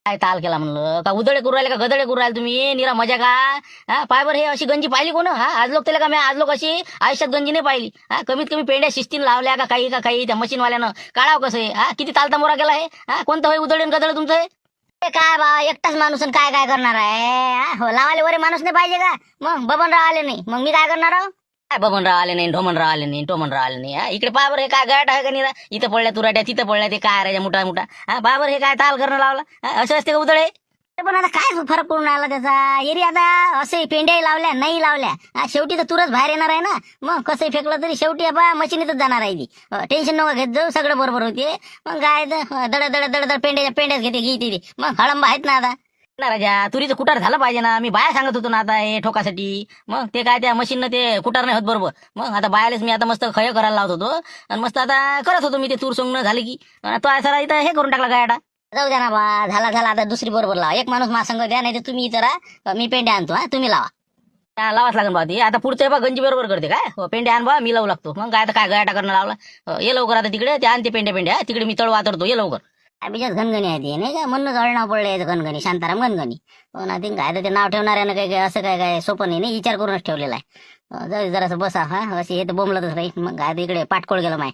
काय ताल केला म्हणलं का उदळे करू राहिले का गदळे करू राहिले तुम्ही निरा मजा का हा पाय बरं हे अशी गंजी पाहिली कोण हा आज लोक त्याला का मी आज लोक अशी आयुष्यात गंजी नाही पाहिली हा कमीत कमी पेंड्या शिस्तीन लावल्या का काही त्या मशीनवाल्यानं काढावं कसं आहे हा किती तालता मोरा केला आहे हा कोणतं होय उदळे आणि गदळे तुमचं हे? ते काय बा एकटाच माणूस आणि काय काय करणार आहे हा? हो, लावाले वरे माणूस नाही पाहिजे का? मग बबनराव आले नाही मग मी काय करणार आहो? काय बबनराव आले नाही ढोमनराव आले नाही टोमनराव आले नाही हा इकडे पाय बरं हे काय गाठ आहे का निरा इथं पडल्या तुराट्या तिथं पडल्या ते काय राजा मोठा मोठा हा पाय बरं हे काय ताल करणं लावला हा, असं असते का उदळे ते पण आता काय फरक पडून राहिला त्याचा एरी आता असे पेंड्याही लावल्या नाही लावल्या हा, शेवटी तर तुरच बाहेर येणार आहे ना. मग कसंही फेकलं तरी शेवटी बा मशीनीतच जाणार आहे ती. टेन्शन नका घेत जाऊ सगळं बरोबर होते. मग काय दड दड दड दड पेंड्याच घेते ती मग हळंब आहेत ना आता. ना राजा तुरीचं कुटार झालं पाहिजे ना मी बाया सांगत होतो ना आता हे ठोकासाठी मग ते काय त्या मशीननं ते कुटार नाही होत बरोबर मग आता बायालेच मी आता मस्त खय करायला लावत होतो आणि मस्त आता करत होतो मी ते तूर सोंगणं झालं की आणि तो सरा इथं हे करून टाकला गायडा जाऊ द्या ना बा झाला आता दुसरी बरोबर लावा. एक माणूस माझा संग द्या नाही तर तुम्ही इथं राहा मी पेंड्या आणतो हा तुम्ही लावा. लावाच लागेल बा ती आता पुढचं बा गंजी बरोबर करते काय हो, पेंड्या आण बा मी लावू लागतो मग काय आता काय गायटा करणं लावला ये लवकर आता तिकडे ते आणते पेंड्या तिकडे मी तळ वातरतो ये लवकर बिचार घनगणी आहे ते नाही का म्हणून नाव पडले घनगणी शांताराम घनगणी. हो ना ते काय तर ते नाव ठेवणाऱ्यानं काय असं काय सोपं नाही विचार करूनच ठेवलेला आहे. जाऊ दे जरासं बसा हा असे हे तर बोंबलतच राहील मग काय इकडे पाटकोळ गेलं माय